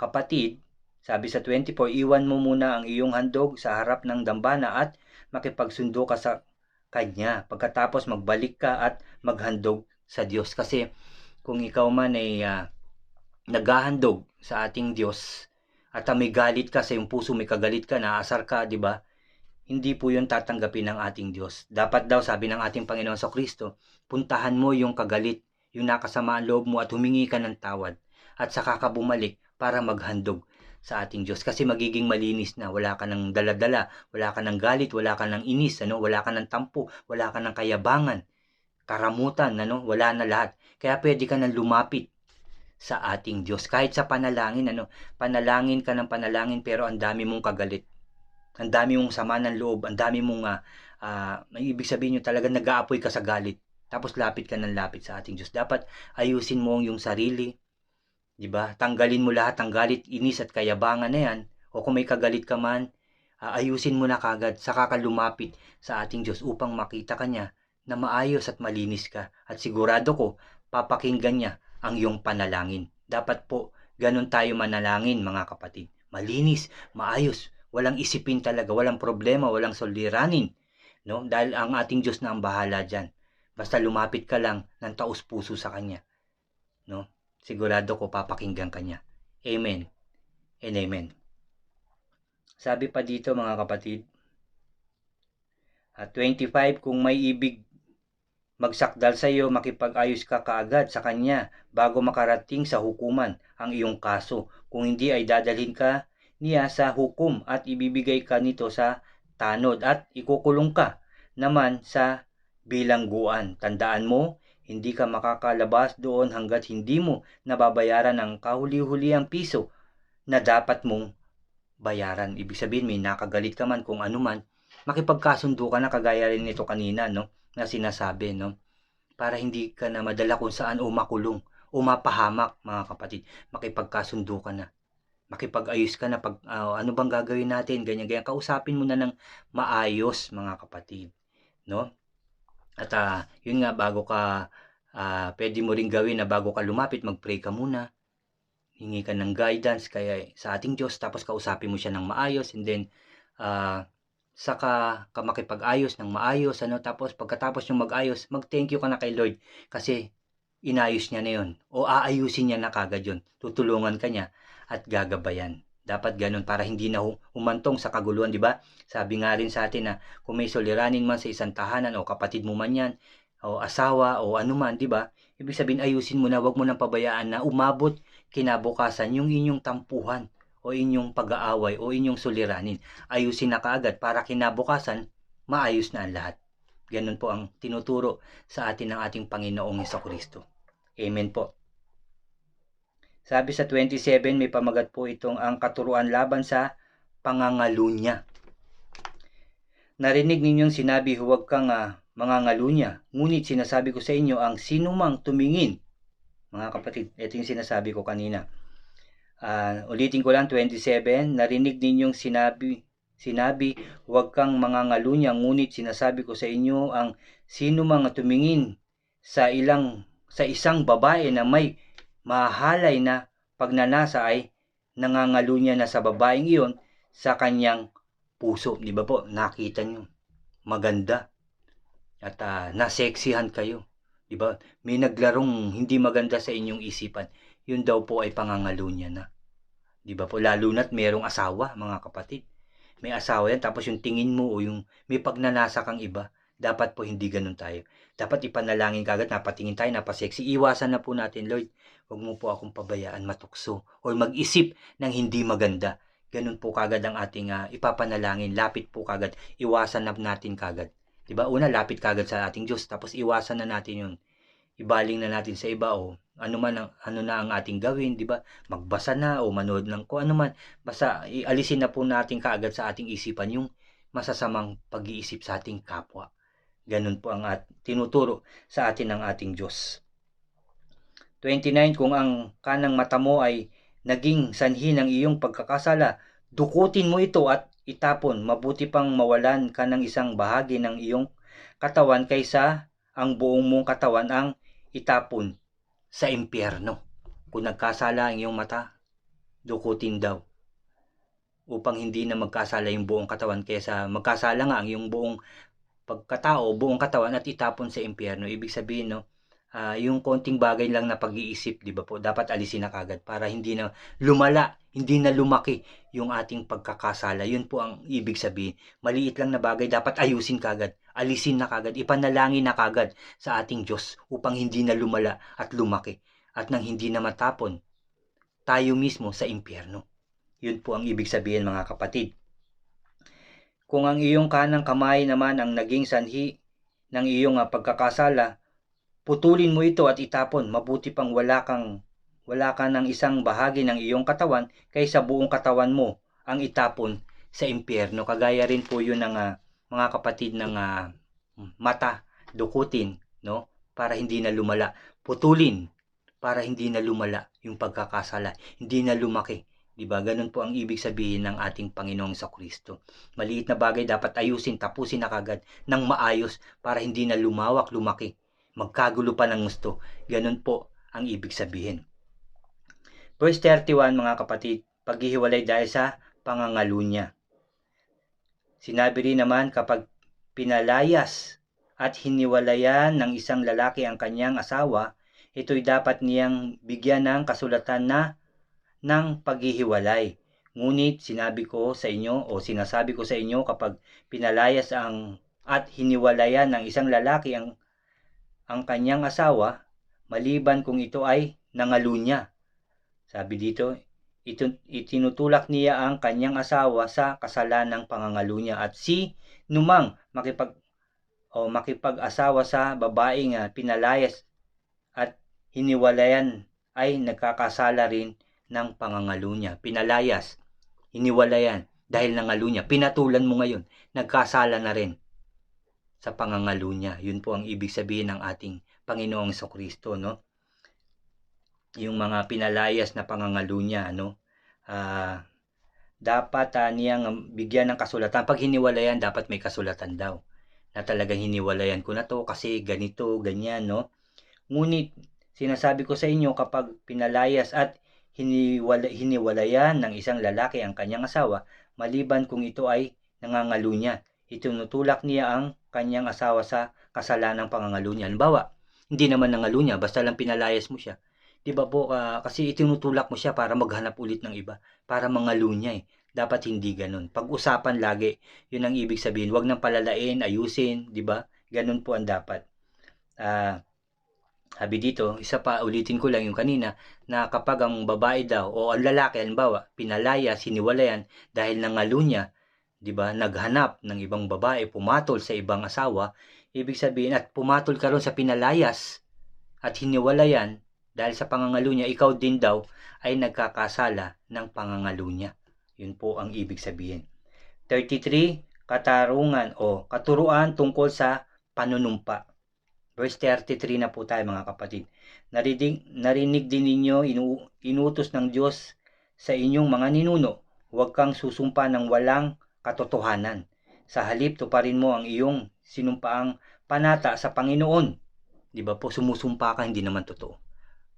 kapatid, sabi sa 24, iwan mo muna ang iyong handog sa harap ng dambana at makipagsundo ka sa kanya. Pagkatapos magbalik ka at maghandog sa Diyos. Kasi kung ikaw man ay naghahandog sa ating Diyos at may galit ka sa iyong puso, may kagalit ka, naasar ka, di ba? Hindi po yun tatanggapin ng ating Diyos. Dapat daw, sabi ng ating Panginoon Kristo, puntahan mo yung kagalit, yung nakasamaan loob mo at humingi ka ng tawad at saka ka bumalik para maghandog sa ating Diyos. Kasi magiging malinis na, wala ka ng daladala, wala ka ng galit, wala ka ng inis, wala ka ng tampo, wala ka ng kayabangan, karamutan, wala na lahat. Kaya pwede ka nang lumapit sa ating Diyos. Kahit sa panalangin, panalangin ka ng panalangin pero ang dami mong kagalit. Ang dami mong sama ng loob, ang dami mong, ibig sabihin nyo talaga nag-aapoy ka sa galit. Tapos lapit ka ng lapit sa ating Diyos. Dapat ayusin mo yung sarili, di ba? Tanggalin mo lahat ng galit, inis at kayabangan na yan. O kung may kagalit ka man, ayusin mo na kagad, saka ka lumapit sa ating Diyos upang makita ka niya na maayos at malinis ka. At sigurado ko, papakinggan niya ang iyong panalangin. Dapat po, ganun tayo manalangin, mga kapatid. Malinis, maayos, walang isipin talaga, walang problema, walang suliranin, no? Dahil ang ating Diyos na ang bahala dyan. Basta lumapit ka lang ng taos-puso sa Kanya, no? Sigurado ko papakinggan ka niya. Amen and amen. Sabi pa dito, mga kapatid, at 25, kung may ibig magsakdal sa iyo, makipag-ayos ka kaagad sa kanya bago makarating sa hukuman ang iyong kaso. Kung hindi ay dadalhin ka niya sa hukom at ibibigay ka nito sa tanod at ikukulong ka naman sa bilangguan. Tandaan mo, hindi ka makakalabas doon hanggat hindi mo nababayaran ang kahuli-huliang piso na dapat mong bayaran. Ibig sabihin, may nakagalit ka man kung ano man, makipagkasundo ka na, kagaya rin nito kanina, na sinasabi, para hindi ka na madala kung saan o makulong o mapahamak, mga kapatid. Makipagkasundo ka na, makipag-ayos ka na, ano bang gagawin natin, ganyan, kausapin mo na ng maayos, mga kapatid, at yun nga, bago ka pwede mo rin gawin na bago ka lumapit, mag-pray ka muna, hingi ka ng guidance kaya sa ating Diyos, tapos kausapin mo siya ng maayos, and then saka ka makipag-ayos ng maayos, tapos pagkatapos yung mag-ayos, mag-thank you ka na kay Lord kasi inayos niya na yun, o aayusin niya na kagad yun, tutulungan ka niya at gagabayan. Dapat ganun para hindi na humantong sa kaguluhan, di ba? Sabi nga rin sa atin na kung may suliranin man sa isang tahanan o kapatid mo man yan, o asawa o ano man, di ba? Ibig sabihin, ayusin mo na, wag mo nang pabayaan na umabot kinabukasan yung inyong tampuhan o inyong pag-aaway o inyong suliranin. Ayusin na kaagad para kinabukasan, maayos na ang lahat. Ganun po ang tinuturo sa atin ng ating Panginoong Kristo. Amen po. Sabi sa 27, may pamagat po itong ang katuruan laban sa pangangalunya. Narinig ninyong sinabi, huwag kang mangangalunya. Ngunit sinasabi ko sa inyo, ang sinumang tumingin, mga kapatid, ito yung sinasabi ko kanina. Ulitin ko lang, 27, narinig ninyong sinabi, huwag kang mangangalunya. Ngunit sinasabi ko sa inyo, ang sinumang tumingin sa isang babae na may mahalay na pagnanasa ay nangangalunya na sa babaeng iyon sa kanyang puso. Di ba po? Nakita nyo, maganda at naseksihan kayo. 'di ba? May naglarong hindi maganda sa inyong isipan, yun daw po ay pangangalunya na, 'di ba po? Lalo na't merong asawa, mga kapatid. May asawa yan tapos yung tingin mo o yung may pagnanasa kang iba, dapat po hindi gano'n tayo. Dapat ipanalangin kaagad, napatingin tayo, napasexy, iwasan na po natin, Lord, huwag mo po akong pabayaan matukso or mag-isip ng hindi maganda. Gano'n po kaagad ang ating ipapanalangin, lapit po kaagad, iwasan na natin kaagad. 'Di ba? Una, lapit kaagad sa ating Diyos, tapos iwasan na natin yun. Ibaling na natin sa iba o ano man ang ano na ang ating gawin, 'di ba? Magbasa na o manood ng kung ano man, basta ialisin na po natin kaagad sa ating isipan yung masasamang pag-iisip sa ating kapwa. Ganun po ang tinuturo sa atin ng ating Diyos. 29, kung ang kanang mata mo ay naging sanhi ng iyong pagkakasala, dukutin mo ito at itapon. Mabuti pang mawalan ka ng isang bahagi ng iyong katawan kaysa ang buong mong katawan ang itapon sa impyerno. Kung nagkasala ang iyong mata, dukutin daw upang hindi na magkasala yung buong katawan, kaysa magkasala nga ang iyong buong pagkatao, buong katawan at itapon sa impyerno. Ibig sabihin, no, yung konting bagay lang na pag-iisip, di ba po, dapat alisin na kagad para hindi na lumala, hindi na lumaki yung ating pagkakasala. Yun po ang ibig sabihin. Maliit lang na bagay, dapat ayusin kagad, alisin na kagad, ipanalangin na kagad sa ating Diyos upang hindi na lumala at lumaki at nang hindi na matapon tayo mismo sa impyerno. Yun po ang ibig sabihin, mga kapatid. Kung ang iyong kanang kamay naman ang naging sanhi ng iyong pagkakasala, putulin mo ito at itapon. Mabuti pang wala ka ng isang bahagi ng iyong katawan kaysa buong katawan mo ang itapon sa impyerno. Kagaya rin po yun ng mga kapatid ng mata, dukutin, no? Para hindi na lumala. Putulin para hindi na lumala yung pagkakasala, hindi na lumaki. Diba? Ganun po ang ibig sabihin ng ating Panginoong Kristo. Maliit na bagay dapat ayusin, tapusin na kagad ng maayos para hindi na lumawak, lumaki. Magkagulo pa ng gusto. Ganun po ang ibig sabihin. Verse 31, mga kapatid, paghihiwalay dahil sa pangangalunya. Sinabi rin naman, kapag pinalayas at hiniwalayan ng isang lalaki ang kanyang asawa, ito'y dapat niyang bigyan ng kasulatan ng paghihiwalay. Ngunit sinasabi ko sa inyo, kapag pinalayas at hiniwalayan ng isang lalaki ang kanyang asawa, maliban kung ito ay nangalunya. Sabi dito, itinutulak niya ang kanyang asawa sa kasalanang pangangalunya, at si numang makipag-asawa sa babaeng pinalayas at hiniwalayan ay nagkakasala rin ng pangangalunya. Pinalayas, hiniwalayan dahil nangalunya, pinatulan mo ngayon, nagkasala na rin sa pangangalunya. Yun po ang ibig sabihin ng ating Panginoong Kristo, no? Yung mga pinalayas na pangangalunya, no? Dapat niyang bigyan ng kasulatan. Pag hiniwalayan, dapat may kasulatan daw na talagang hiniwalayan ko na to kasi ganito, ganyan, no? Ngunit sinasabi ko sa inyo, kapag pinalayas at hiniwalayan ng isang lalaki ang kanyang asawa, maliban kung ito ay nangangalunya, itinutulak niya ang kanyang asawa sa kasalanang pangangalunya. Halimbawa, hindi naman nangalunya, basta lang pinalayas mo siya. Di ba po, kasi itinutulak mo siya para maghanap ulit ng iba, para mangalunya eh. Dapat hindi ganun. Pag-usapan lagi, yun ang ibig sabihin. Huwag nang palalain, ayusin, di ba? Ganun po ang dapat. Sabi dito, isa pa, ulitin ko lang yung kanina, na kapag ang babae daw o ang lalaki, halimbawa, pinalaya, siniwalayan dahil nangalunya, di ba, naghanap ng ibang babae, pumatol sa ibang asawa, ibig sabihin, at pumatol ka ron sa pinalayas at hiniwalayan dahil sa pangangalunya, ikaw din daw ay nagkakasala ng pangangalunya. Yun po ang ibig sabihin. 33, katarungan o katuruan tungkol sa panunumpa. Verse 33 na po tayo, mga kapatid. Narinig din ninyo, inutos ng Diyos sa inyong mga ninuno, huwag kang susumpa ng walang katotohanan. Sa halip, tuparin mo ang iyong sinumpaang panata sa Panginoon. Di ba po, sumusumpa ka, hindi naman totoo.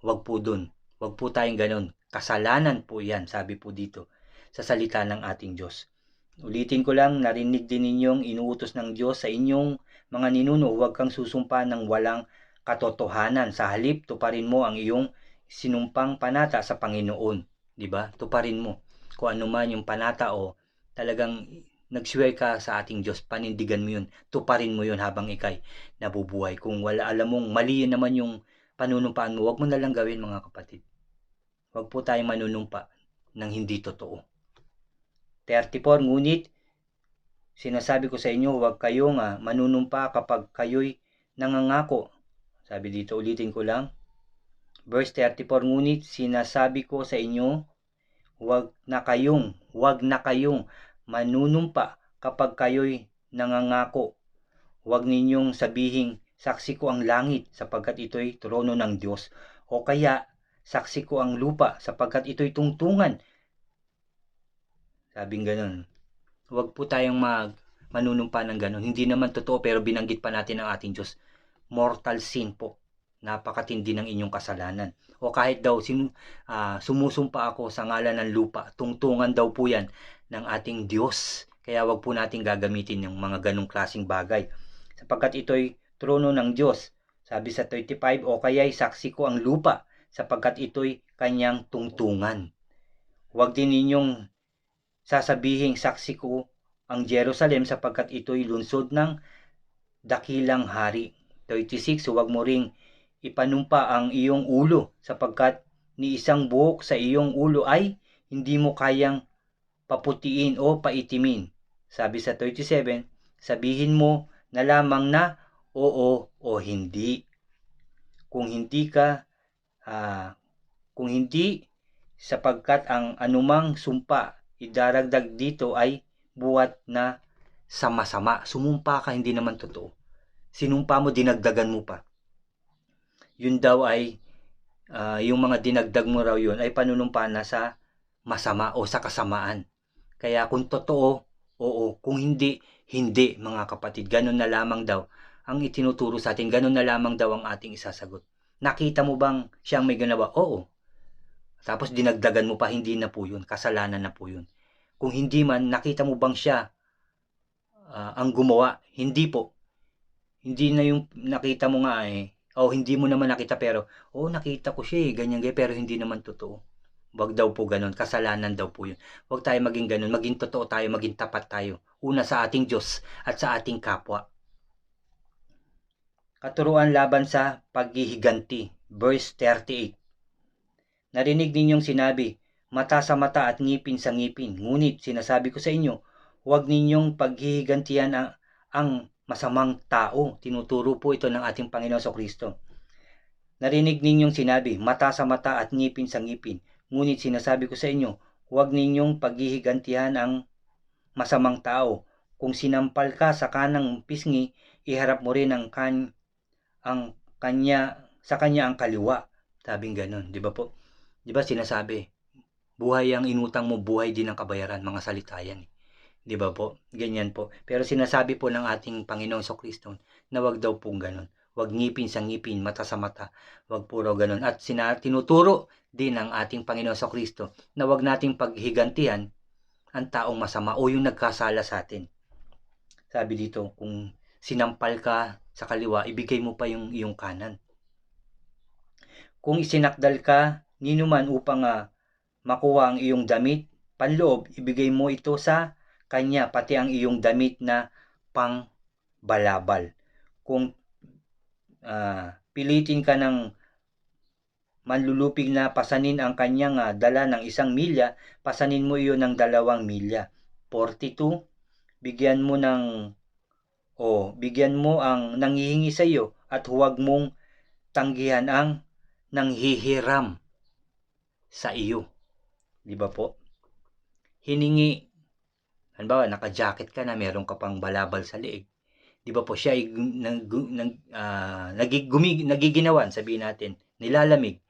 Huwag po dun. Huwag po tayong ganun. Kasalanan po yan, sabi po dito sa salita ng ating Diyos. Ulitin ko lang, narinig din ninyong inuutos ng Diyos sa inyong mga ninuno, huwag kang susumpa ng walang katotohanan. Sa halip, tuparin mo ang iyong sinumpang panata sa Panginoon. Di ba? Tuparin mo. Kung ano man yung panata o talagang nag-swear ka sa ating Diyos, panindigan mo yun. Tuparin mo yun habang ikay nabubuhay. Kung wala, alam mong mali yun naman yung panunumpaan mo, wag mo na lang gawin, mga kapatid. Wag po tayong manunumpa ng hindi totoo. 34, ngunit sinasabi ko sa inyo, huwag kayong manunumpa kapag kayo'y nangangako. Sabi dito, ulitin ko lang. Verse 34, ngunit sinasabi ko sa inyo, huwag na kayong manunumpa kapag kayo'y nangangako. Huwag ninyong sabihing, saksi ko ang langit sapagkat ito'y trono ng Diyos. O kaya, saksi ko ang lupa sapagkat ito'y tungtungan. Sabing ganun. Huwag po tayong manunumpa ng ganun. Hindi naman totoo pero binanggit pa natin ang ating Diyos. Mortal sin po. Napakatindi ng inyong kasalanan. O kahit daw sumusumpa ako sa ngalan ng lupa, tungtungan daw po yan ng ating Diyos. Kaya wag po natin gagamitin yung mga ganung klaseng bagay. Sapagkat ito'y trono ng Diyos. Sabi sa 35, o kaya'y saksi ko ang lupa sapagkat ito'y kanyang tungtungan. Huwag din ninyong sasabihing saksi ko ang Jerusalem sapagkat ito'y lungsod ng dakilang hari. 36, huwag mo ring ipanumpa ang iyong ulo sapagkat ni isang buhok sa iyong ulo ay hindi mo kayang paputiin o paitimin. Sabi sa 37, sabihin mo na lamang na oo o hindi. Kung hindi sapagkat ang anumang sumpa idaragdag dito ay buwat na sama-sama. Sumumpa ka, hindi naman totoo. Sinumpa mo, dinagdagan mo pa. Yun daw ay, yung mga dinagdag mo raw yun ay panunumpa na sa masama o sa kasamaan. Kaya kung totoo, oo. Kung hindi, hindi, mga kapatid. Ganun na lamang daw ang itinuturo sa atin. Ganun na lamang daw ang ating isasagot. Nakita mo bang siyang may ginawa? Oo. Tapos dinagdagan mo pa, hindi na po yun. Kasalanan na po yun. Kung hindi man, nakita mo bang siya ang gumawa? Hindi po. Hindi na yung nakita mo nga hindi mo naman nakita pero, nakita ko siya ganyan, pero hindi naman totoo. Wag daw po ganun. Kasalanan daw po yun. Wag tayo maging ganun. Maging totoo tayo, maging tapat tayo. Una sa ating Diyos at sa ating kapwa. Katuruan laban sa paghihiganti. Verse 38. Narinig ninyong sinabi, mata sa mata at ngipin sa ngipin. Ngunit sinasabi ko sa inyo, huwag ninyong paghihigantihan ang masamang tao. Tinuturo po ito ng ating Panginoon Kristo. Narinig ninyong sinabi, mata sa mata at ngipin sa ngipin. Ngunit sinasabi ko sa inyo, huwag ninyong paghihigantihan ang masamang tao. Kung sinampal ka sa kanang pisngi, iharap mo rin sa kanya ang kaliwa. Sabing ganun, di ba po? Di ba sinasabi, buhay ang inutang mo, buhay din ang kabayaran, mga salita yan. Di ba po? Ganyan po. Pero sinasabi po ng ating Panginoong Kristo na wag daw pong ganun. Wag ngipin sa ngipin, mata sa mata. Wag po raw ganun. At tinuturo din ng ating Panginoong Kristo na wag nating paghigantihan ang taong masama o yung nagkasala sa atin. Sabi dito, kung sinampal ka sa kaliwa, ibigay mo pa yung iyong kanan. Kung isinakdal ka ninuman upang makuha ang iyong damit panloob, ibigay mo ito sa kanya, pati ang iyong damit na pangbalabal. Kung pilitin ka ng manlulupig na pasanin ang kanyang dala ng 1 milya, pasanin mo iyon ng 2 milya. 42, bigyan mo ang nanghihingi sa iyo at huwag mong tanggihan ang nanghihiram sa iyo. Di ba po? Hiningi, halimbawa naka-jacket ka na, meron ka pang balabal sa leeg. Di ba po, siya ay nagiginawan, sabihin natin, nilalamig.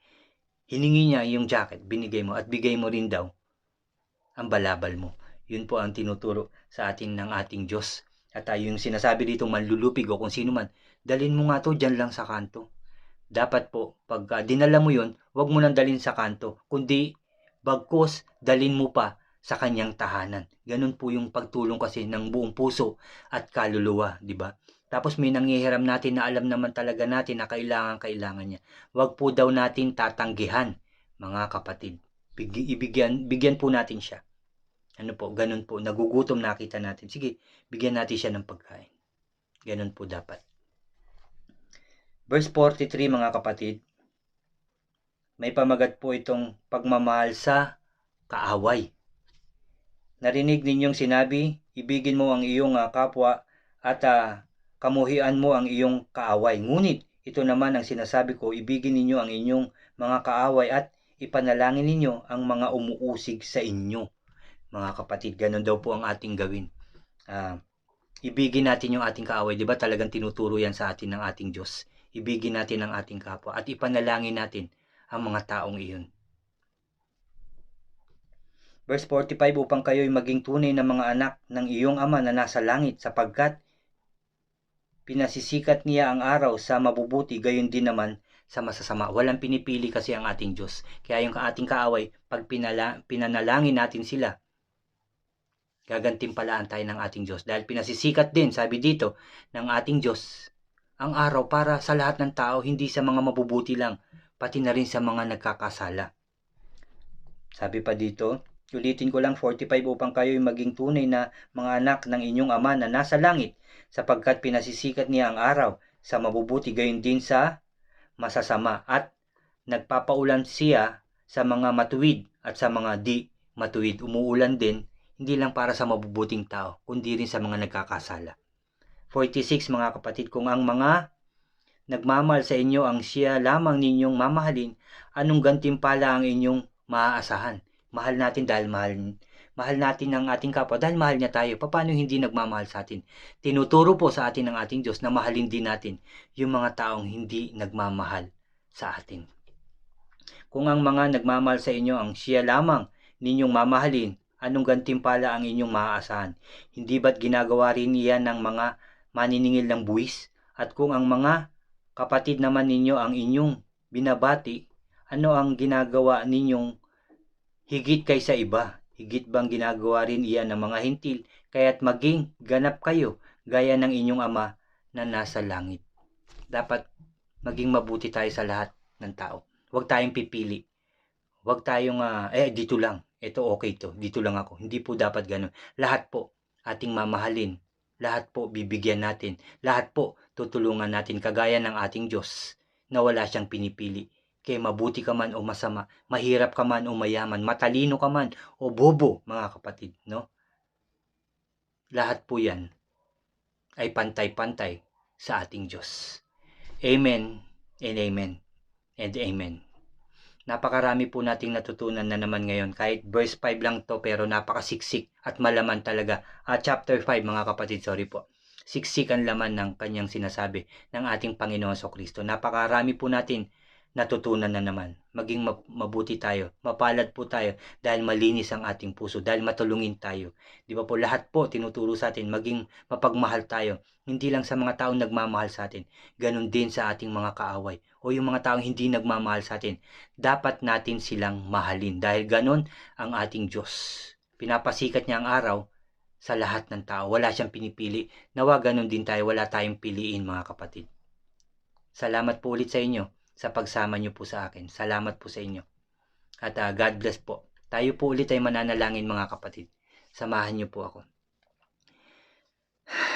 Hiningi niya yung jacket, binigay mo at bigay mo rin daw ang balabal mo. Yun po ang tinuturo sa atin ng ating Diyos. At yung sinasabi dito manlulupig o kung sino man, dalin mo nga to dyan lang sa kanto. Dapat po, pag dinala mo yun, wag mo nang dalin sa kanto, kundi bagkus dalin mo pa sa kanyang tahanan. Ganun po yung pagtulong kasi ng buong puso at kaluluwa, di ba? Tapos may nanghihiram natin na alam naman talaga natin na kailangan niya. Huwag po daw natin tatanggihan, mga kapatid. Bigyan po natin siya. Ano po, ganun po. Nagugutom nakita natin. Sige, bigyan natin siya ng pagkain. Ganun po dapat. Verse 43, mga kapatid. May pamagat po itong pagmamahal sa kaaway. Narinig ninyong sinabi, ibigin mo ang iyong kapwa at kamuhian mo ang iyong kaaway. Ngunit ito naman ang sinasabi ko, ibigin ninyo ang inyong mga kaaway at ipanalangin ninyo ang mga umuusig sa inyo. Mga kapatid, ganun daw po ang ating gawin. Ibigin natin yung ating kaaway. Diba talagang tinuturo yan sa atin ng ating Diyos. Ibigin natin ang ating kapwa at ipanalangin natin ang mga taong iyon. Verse 45, upang kayo'y maging tunay na mga anak ng iyong Ama na nasa langit, sapagkat pinasisikat niya ang araw sa mabubuti, gayon din naman sa masasama. Walang pinipili kasi ang ating Diyos. Kaya yung ating kaaway, pag pinanalangin natin sila, gagantimpalaan tayo ng ating Diyos. Dahil pinasisikat din, sabi dito, ng ating Diyos, ang araw para sa lahat ng tao, hindi sa mga mabubuti lang, pati na rin sa mga nagkakasala. Sabi pa dito, ulitin ko lang 45, upang kayo'y maging tunay na mga anak ng inyong Ama na nasa langit, sapagkat pinasisikat niya ang araw sa mabubuti, gayon din sa masasama, at nagpapaulan siya sa mga matuwid at sa mga di matuwid. Umuulan din, hindi lang para sa mabubuting tao, kundi rin sa mga nagkakasala. 46, mga kapatid, kung ang mga nagmamahal sa inyo ang siya lamang ninyong mamahalin, anong gantimpala ang inyong maaasahan? Mahal natin dahil mahal natin ang ating kapwa dahil mahal niya tayo. Paano hindi nagmamahal sa atin? Tinuturo po sa atin ng ating Diyos na mahalin din natin yung mga taong hindi nagmamahal sa atin. Kung ang mga nagmamahal sa inyo ang siya lamang ninyong mamahalin, anong gantimpala ang inyong maaasahan? Hindi ba't ginagawa rin iyan ng mga maniningil ng buwis? At kung ang mga kapatid naman ninyo ang inyong binabati, ano ang ginagawa ninyong higit kaysa iba? Higit bang ginagawa rin iyan ng mga hintil? Kaya't maging ganap kayo gaya ng inyong Ama na nasa langit. Dapat maging mabuti tayo sa lahat ng tao. Huwag tayong pipili. Huwag tayong, dito lang. Ito okay to. Dito lang ako. Hindi po dapat ganun. Lahat po ating mamahalin. Lahat po bibigyan natin. Lahat po tutulungan natin kagaya ng ating Diyos na wala siyang pinipili. Kaya mabuti ka man o masama, mahirap ka man o mayaman, matalino ka man o bobo, mga kapatid, no? Lahat po yan ay pantay-pantay sa ating Diyos. Amen and amen and amen. Napakarami po nating natutunan na naman ngayon. Kahit verse 5 lang to, pero napakasiksik at malaman talaga. Chapter 5, mga kapatid, sorry po. Siksik ang laman ng kanyang sinasabi ng ating Panginoon Kristo. Napakarami po natin natutunan na naman. Maging mabuti tayo, mapalad po tayo dahil malinis ang ating puso, dahil matulungin tayo. Di ba po, lahat po tinuturo sa atin, maging mapagmahal tayo. Hindi lang sa mga taong nagmamahal sa atin, ganun din sa ating mga kaaway o yung mga taong hindi nagmamahal sa atin. Dapat natin silang mahalin dahil ganun ang ating Diyos. Pinapasikat niya ang araw sa lahat ng tao. Wala siyang pinipili. Nawa ganun din tayo, wala tayong piliin, mga kapatid. Salamat po ulit sa inyo sa pagsama niyo po sa akin. Salamat po sa inyo. At God bless po. Tayo po ulit ay mananalangin, mga kapatid. Samahan niyo po ako.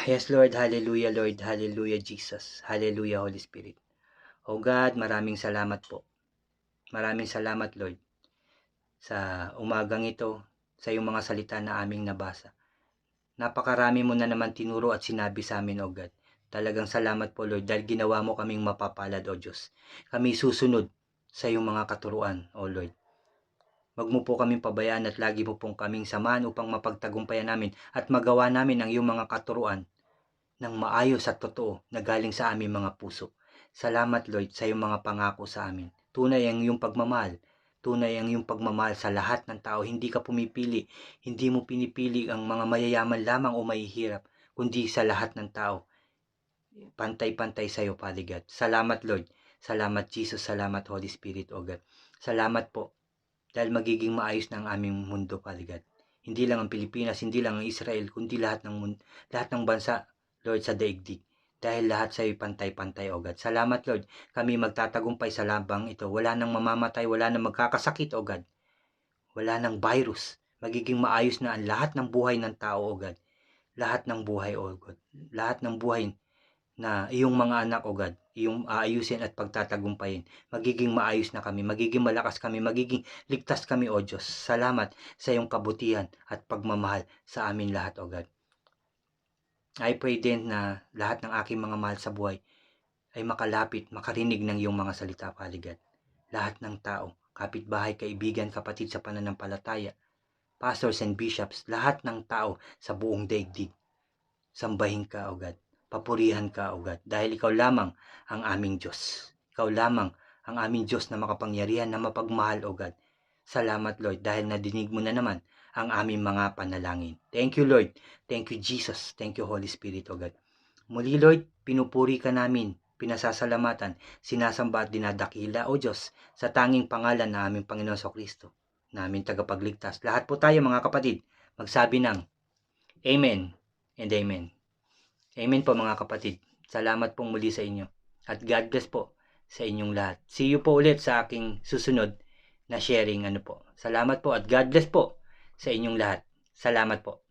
Yes, Lord. Hallelujah, Lord. Hallelujah, Jesus. Hallelujah, Holy Spirit. Oh God, maraming salamat po. Maraming salamat, Lord, sa umagang ito, sa iyong mga salita na aming nabasa. Napakarami mo na naman tinuro at sinabi sa amin, oh God. Talagang salamat po, Lord, dahil ginawa mo kaming mapapalad, oh Diyos. Kami susunod sa iyong mga katuruan, oh Lord. Wag mo po kaming pabayaan at lagi mo pong kaming samahan upang mapagtagumpayan namin at magawa namin ang iyong mga katuruan ng maayos at totoo na galing sa aming mga puso. Salamat, Lord, sa iyong mga pangako sa amin. Tunay ang iyong pagmamahal. Tunay ang iyong pagmamahal sa lahat ng tao. Hindi ka pumipili. Hindi mo pinipili ang mga mayayaman lamang o mahihirap, kundi sa lahat ng tao. Pantay-pantay sa iyo, Father God. Salamat, Lord. Salamat, Jesus. Salamat, Holy Spirit, O God. Salamat po. Dahil magiging maayos na ang aming mundo, Father God. Hindi lang ang Pilipinas, hindi lang ang Israel, kundi lahat ng bansa, Lord, sa daigdig. Dahil lahat sa iyo pantay-pantay, O God. Salamat, Lord. Kami magtatagumpay sa labang ito. Wala nang mamamatay, wala nang magkakasakit, O God. Wala nang virus. Magiging maayos na ang lahat ng buhay ng tao, O God. Lahat ng buhay, O God. Lahat ng buhay na iyong mga anak, O God, iyong aayusin at pagtatagumpayin. Magiging maayos na kami, magiging malakas kami, magiging ligtas kami, O Diyos. Salamat sa iyong kabutihan at pagmamahal sa amin lahat, O God. I pray din na lahat ng aking mga mahal sa buhay ay makalapit, makarinig ng iyong mga salita, Father God. Lahat ng tao, kapitbahay, kaibigan, kapatid sa pananampalataya, pastors and bishops, lahat ng tao sa buong daigdig, sambahin ka, O God. Papurihan ka, O God, dahil ikaw lamang ang aming Diyos. Ikaw lamang ang aming Diyos na makapangyarihan, na mapagmahal, O God. Salamat, Lord, dahil nadinig mo na naman ang aming mga panalangin. Thank you, Lord. Thank you, Jesus. Thank you, Holy Spirit, O God. Muli, Lord, pinupuri ka namin, pinasasalamatan, sinasamba at dinadakila, O Diyos, sa tanging pangalan na aming Panginoon sa Kristo, na aming tagapagligtas. Lahat po tayo, mga kapatid, magsabi ng Amen and Amen. Amen po, mga kapatid. Salamat pong muli sa inyo. At God bless po sa inyong lahat. See you po ulit sa aking susunod na sharing po. Salamat po at God bless po sa inyong lahat. Salamat po.